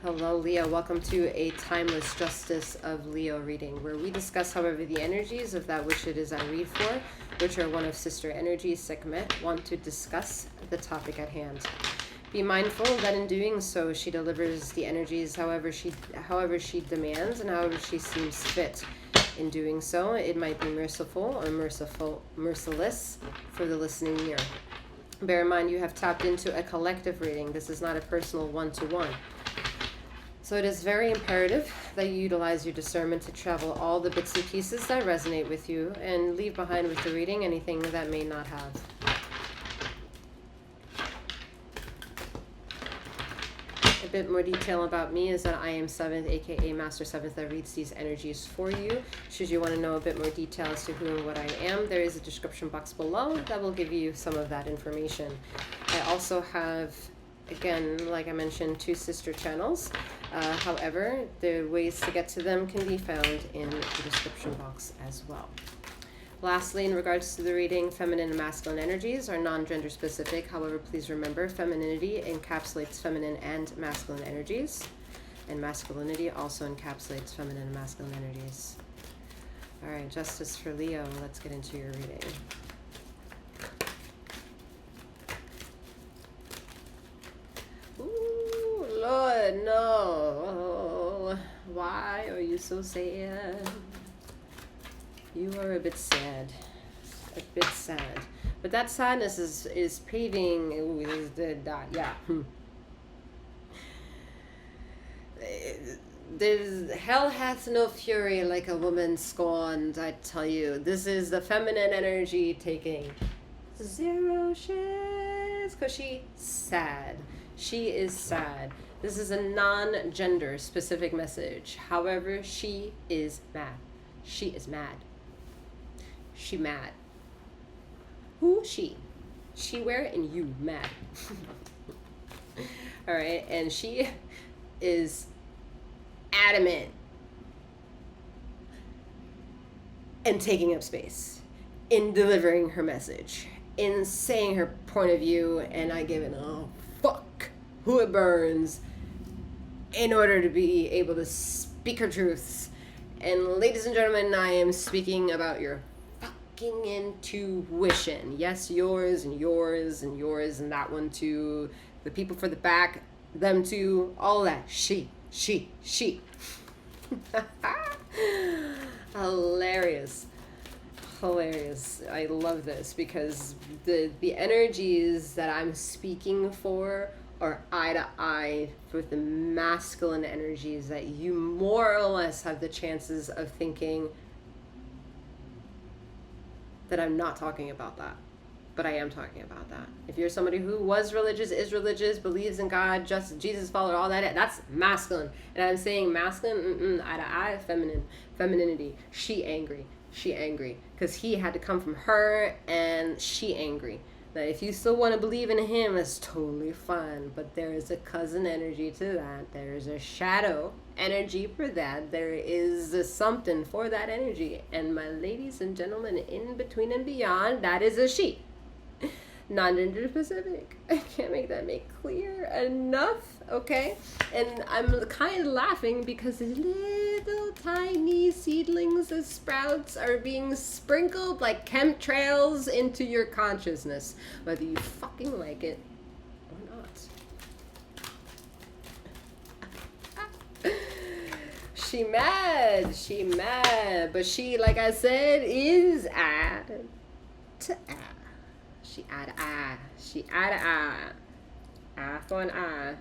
Hello, Leo. Welcome to a Timeless Justice of Leo reading, where we discuss, however, the energies of that which it is I read for, which are one of sister energies, Sekhmet, want to discuss the topic at hand. Be mindful that in doing so, she delivers the energies however she demands and however she seems fit. In doing so, it might be merciful or merciless for the listening ear. Bear in mind, you have tapped into a collective reading. This is not a personal one-to-one. So it is very imperative that you utilize your discernment to travel all the bits and pieces that resonate with you and leave behind with the reading anything that may not have. A bit more detail about me is that I am 7th, aka Master 7th, that reads these energies for you. Should you want to know a bit more detail as to who and what I am, there is a description box below that will give you some of that information. I also have, again, like I mentioned, 2 sister channels. However, the ways to get to them can be found in the description box as well. Lastly, in regards to the reading, feminine and masculine energies are non-gender specific. However, please remember, femininity encapsulates feminine and masculine energies, and masculinity also encapsulates feminine and masculine energies. All right, Justice for Leo, let's get into your reading. Ooh, Lord, no. Why are you so sad? You are a bit sad. But that sadness is paving, yeah. There's hell hath no fury like a woman scorned, I tell you. This is the feminine energy taking 0 shares, because she's sad. She is sad. This is a non-gender specific message. However, she is mad. She is mad. She mad. Who? She. She where and you mad. All right, and she is adamant in taking up space, in delivering her message, in saying her point of view, and I give it a fuck who it burns in order to be able to speak her truths. And ladies and gentlemen, I am speaking about your fucking intuition. Yes, yours and yours and yours and that one too. The people for the back, them too, all that. She. Hilarious. I love this because the energies that I'm speaking for are eye to eye with the masculine energies that you more or less have the chances of thinking that I'm not talking about that. But I am talking about that. If you're somebody who was religious, is religious, believes in God, just Jesus follower, all that, that's masculine. And I'm saying masculine, eye to eye, femininity. She angry. Because he had to come from her, and she angry. Now, if you still want to believe in him, it's totally fine. But there is a cousin energy to that. There is a shadow energy for that. There is a something for that energy. And my ladies and gentlemen, in between and beyond, that is a she. Non-gender specific. I can't make clear enough, okay? And I'm kind of laughing because the little tiny seedlings of sprouts are being sprinkled like chemtrails into your consciousness, whether you fucking like it or not. She mad, but she, like I said, is eye to eye. She eye to eye. Eye for an eye.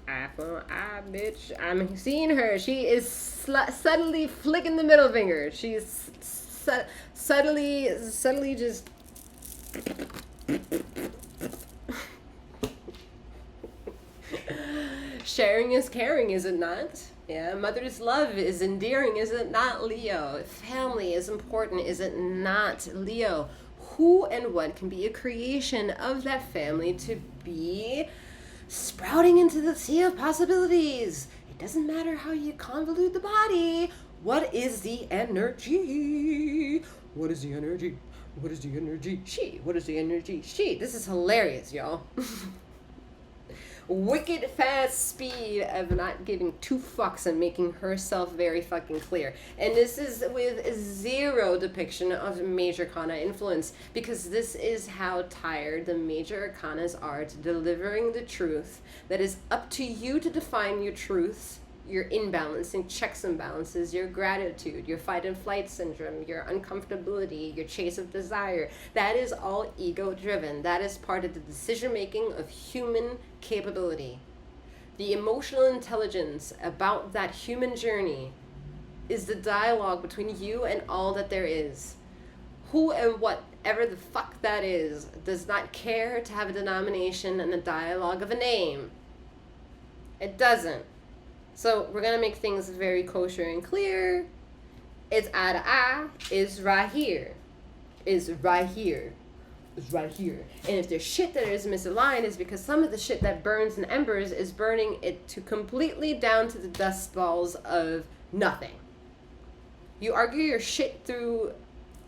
Eye for an eye, bitch. I'm seeing her. She is subtly flicking the middle finger. She's subtly just... Sharing is caring, is it not? Yeah, mother's love is endearing, is it not, Leo? Family is important, is it not, Leo? Who and what can be a creation of that family to be sprouting into the sea of possibilities? It doesn't matter how you convolute the body. What is the energy? What is the energy? What is the energy? She. What is the energy? She. This is hilarious, y'all. wicked fast speed of not giving two fucks and making herself very fucking clear. And this is with zero depiction of major arcana influence, because this is how tired the major arcanas are to delivering the truth that is up to you to define your truths, your imbalancing checks and balances, your gratitude, your fight and flight syndrome, your uncomfortability, your chase of desire. That is all ego driven. That is part of the decision making of human capability. The emotional intelligence about that human journey is the dialogue between you and all that there is. Who and whatever the fuck that is does not care to have a denomination and a dialogue of a name. It doesn't. So we're going to make things very kosher and clear. It's eye to eye. It's right here. It's right here. It's right here. And if there's shit that is misaligned, it's because some of the shit that burns in embers is burning it to completely down to the dust balls of nothing. You argue your shit through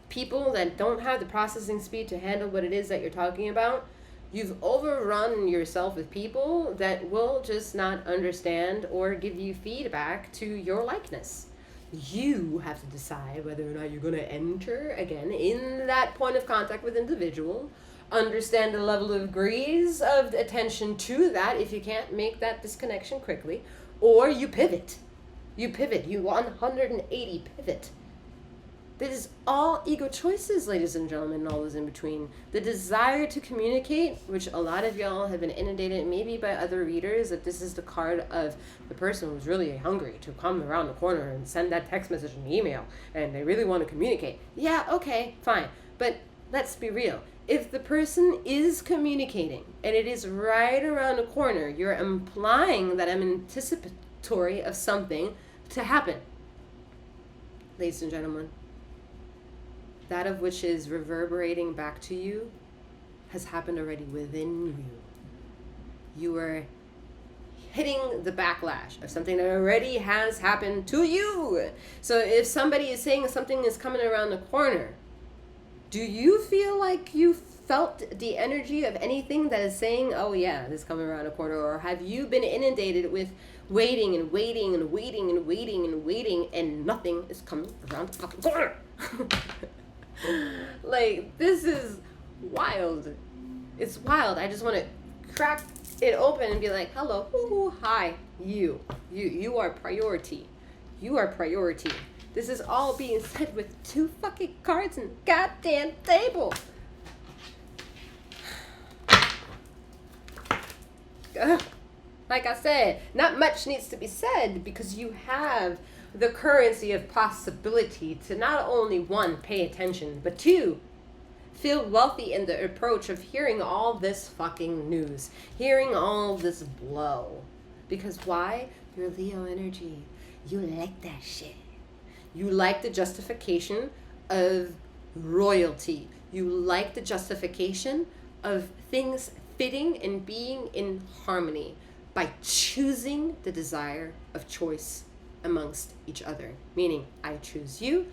people that don't have the processing speed to handle what it is that you're talking about. You've overrun yourself with people that will just not understand or give you feedback to your likeness. You have to decide whether or not you're going to enter again in that point of contact with individual, understand the level of degrees of attention to that if you can't make that disconnection quickly, or you pivot. You 180 pivot. This is all ego choices, ladies and gentlemen, and all those in between. The desire to communicate, which a lot of y'all have been inundated maybe by other readers, that this is the card of the person who's really hungry to come around the corner and send that text message and email, and they really want to communicate. Yeah, okay, fine. But let's be real. If the person is communicating and it is right around the corner, you're implying that I'm anticipatory of something to happen. Ladies and gentlemen, that of which is reverberating back to you has happened already within you. You are hitting the backlash of something that already has happened to you. So if somebody is saying something is coming around the corner, do you feel like you felt the energy of anything that is saying, oh yeah, this is coming around the corner? Or have you been inundated with waiting and waiting and waiting and waiting and waiting and nothing is coming around the fucking corner? Like, this is wild. It's wild. I just want to crack it open and be like, hello, ooh, hi, you are priority. You are priority. This is all being said with two fucking cards and goddamn table. Like I said, not much needs to be said because you have the currency of possibility to not only, one, pay attention, but two, feel wealthy in the approach of hearing all this fucking news, hearing all this blow. Because why? You're Leo energy. You like that shit. You like the justification of royalty. You like the justification of things fitting and being in harmony by choosing the desire of choice amongst each other. Meaning, I choose you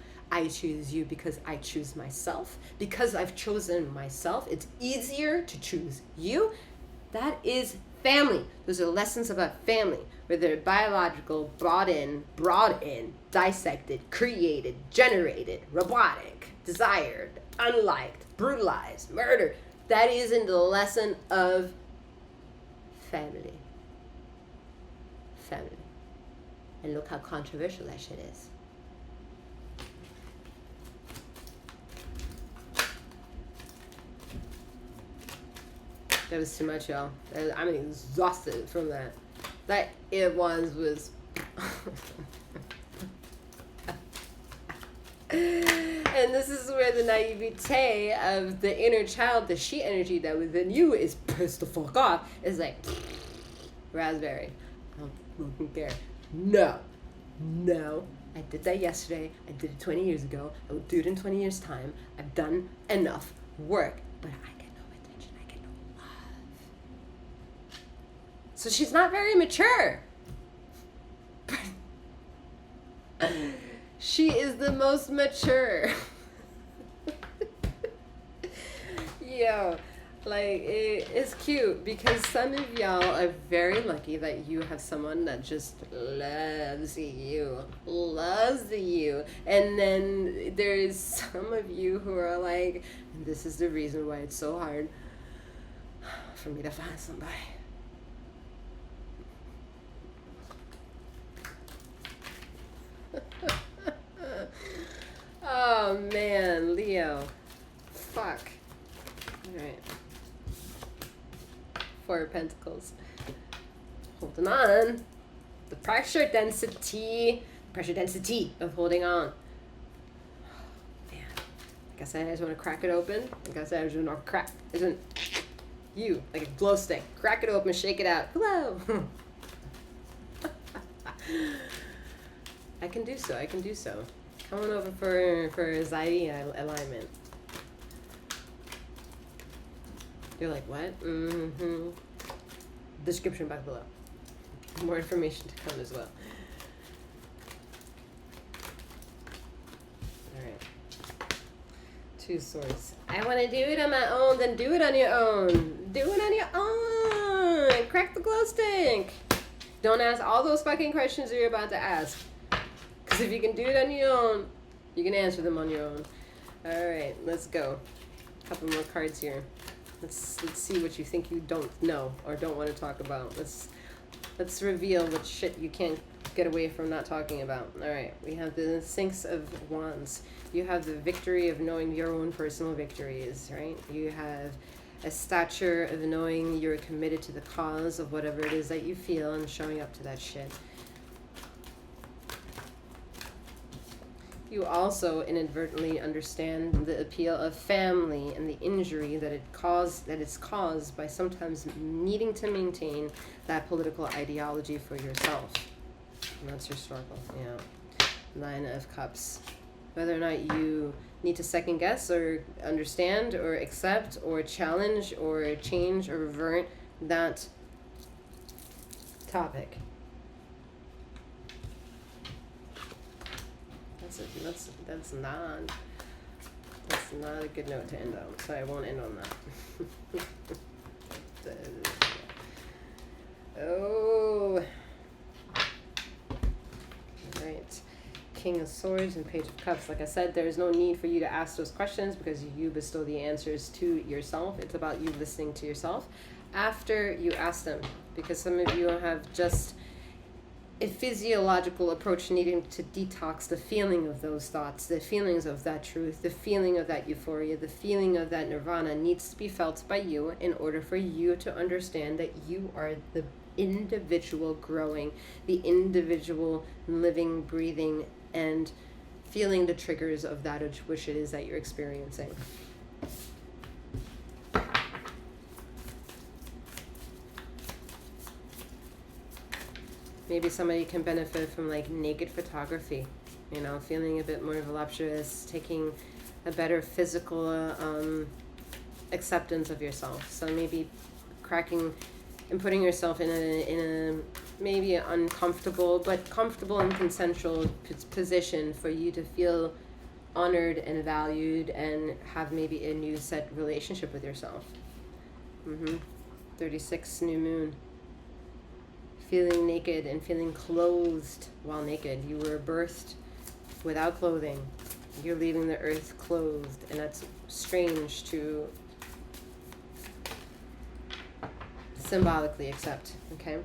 because I choose myself. Because I've chosen myself, it's easier to choose you. That is family. Those are lessons about family, where they're biological, brought in, dissected, created, generated, robotic, desired, unliked, brutalized, murdered. That is in the lesson of family. Family. And look how controversial that shit is. That was too much, y'all. I'm exhausted from that. That it was. And this is where the naivete of the inner child, the she energy that within you is pissed the fuck off. Is like, raspberry. I don't fucking care. No. I did that yesterday. I did it 20 years ago. I will do it in 20 years' time. I've done enough work. But I get no attention. I get no love. So she's not very mature. She is the most mature. Yo, Like, it's cute because some of y'all are very lucky that you have someone that just loves you. Loves you. And then there's some of you who are like, this is the reason why it's so hard for me to find somebody. Oh man, Leo. Fuck. Alright. Four of Pentacles. Holding on. The pressure density of holding on. Man. Like I said, I just want to crack it open. Like I said, I just want to crack. You, like a glow stick. Crack it open, shake it out. Hello. I can do so. Come on over for 𝗖𝘀𝗵𝗔𝗽 alignment. You're like, what? Mm-hmm. Description back below. More information to come as well. Alright. Two swords. I want to do it on my own, then do it on your own. Do it on your own. Crack the glow stick. Don't ask all those fucking questions you're about to ask. Because if you can do it on your own, you can answer them on your own. Alright, let's go. A couple more cards here. Let's see what you think you don't know or don't want to talk about. Let's reveal what shit you can't get away from not talking about. Alright, we have the Six of Wands. You have the victory of knowing your own personal victories, right? You have a stature of knowing you're committed to the cause of whatever it is that you feel and showing up to that shit. You also inadvertently understand the appeal of family and the injury that it's caused by sometimes needing to maintain that political ideology for yourself. And that's your struggle, yeah. Nine of Cups. Whether or not you need to second guess or understand or accept or challenge or change or revert that topic. That's not a good note to end on, so I won't end on that. Oh. Alright. King of Swords and Page of Cups. Like I said, there's no need for you to ask those questions because you bestow the answers to yourself. It's about you listening to yourself after you ask them, because some of you have just a physiological approach needing to detox the feeling of those thoughts, the feelings of that truth, the feeling of that euphoria, the feeling of that nirvana needs to be felt by you in order for you to understand that you are the individual growing, the individual living, breathing, and feeling the triggers of that which it is that you're experiencing. Maybe somebody can benefit from like naked photography, you know, feeling a bit more voluptuous, taking a better physical acceptance of yourself. So maybe cracking and putting yourself in a maybe uncomfortable but comfortable and consensual position for you to feel honored and valued and have maybe a new set relationship with yourself. 36 new moon. Feeling naked and feeling clothed while naked. You were birthed without clothing. You're leaving the earth clothed, and that's strange to symbolically accept, okay?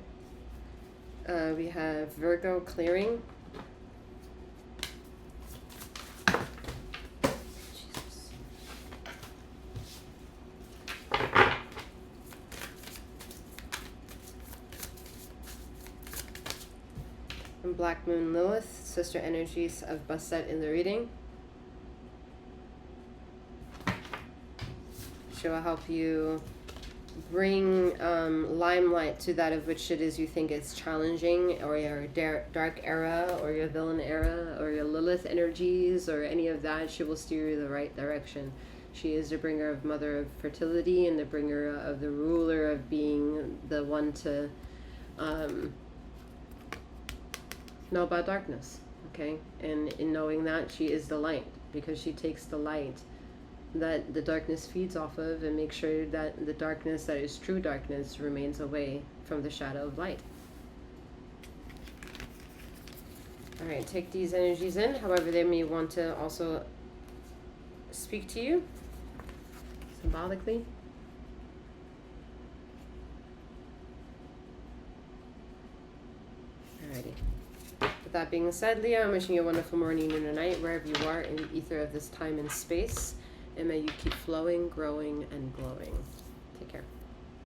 We have Virgo clearing. Jesus. And Black Moon Lilith, sister energies of Bastet in the reading. She will help you bring limelight to that of which it is you think is challenging, or your dark era, or your villain era, or your Lilith energies, or any of that. She will steer you the right direction. She is the bringer of mother of fertility and the bringer of the ruler of being the one to know about darkness, okay? And in knowing that, she is the light, because she takes the light that the darkness feeds off of, and make sure that the darkness that is true darkness remains away from the shadow of light. All right, take these energies in, however they may want to also speak to you symbolically. Alrighty. With that being said, Leo, I'm wishing you a wonderful morning, noon, or night, wherever you are in the ether of this time and space. And may you keep flowing, growing, and glowing. Take care.